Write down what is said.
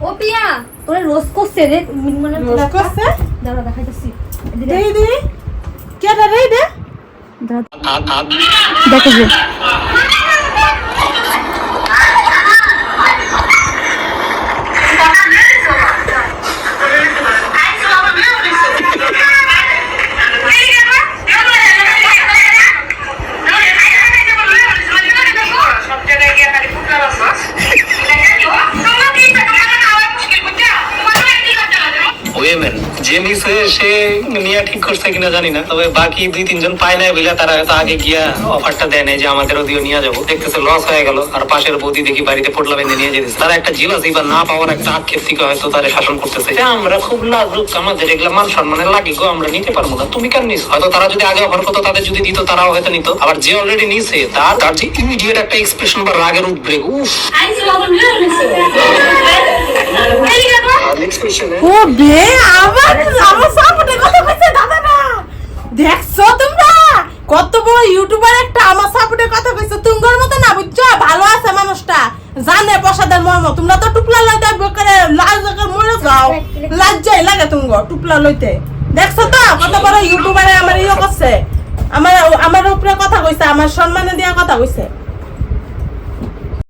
ও পিয়া তোরে রোজ করছে রে মানে রোজ করছে? দাঁড়া দেখাইতাছি দেই দেই কেডা রে দে দেখো যে যে নিছে সে নিয়ে ঠিক করছে কিনা জানি না, তবে বাকি 2-3 জন পায় নাই বলে তারা হয়তো আগে গিয়া অফারটা দেয় নাই যে আমাদেরও দিও নিয়ে যাবো। দেখতেছে লস হয়ে গেল, আর পাশের বৌদি দেখি বাড়িতে পোটলা বেঁধে নিয়ে যেতেছে। তারা একটা জিলাসি বা না পাওয়ার একটা আক্ষেপ থেকে হয়তো তারা শাসন করতেছে যে আমরা খুব লাজুক, আমাদের এগুলা মান সম্মানের লাগে গো, আমরা নিতে পারবো না, তুমি কেন নিস। হয়তো তারা যদি আগে অফার করতো, তাদের যদি দিত তারাও হয়তো নিত। আবার যে অলরেডি নিছে তার যে ইমিডিয়েট একটা এক্সপ্রেশন বা রাগের উদ্বেগ, উফ ও বে আবার আমার সাপোর্টে কথা কইছে দাদা না দেখছো তোমরা কত বড় ইউটিউবার একটা আমার সাপোর্টে কথা কইছে তুঙ্গর মত না বুঝছো ভালো আছে মানুষটা জানে প্রসাদের মর্ম তোমরা তো টুপলা লইতে বকরে লাল জায়গার মরে যাও লজ্জাই লাগে তুঙ্গ টুপলা লইতে দেখছো তো কত বড় ইউটিউবারে আমার ইয়ে করছে আমার উপরে কথা কইছে আমার সম্মানে দিয়া কথা কইছে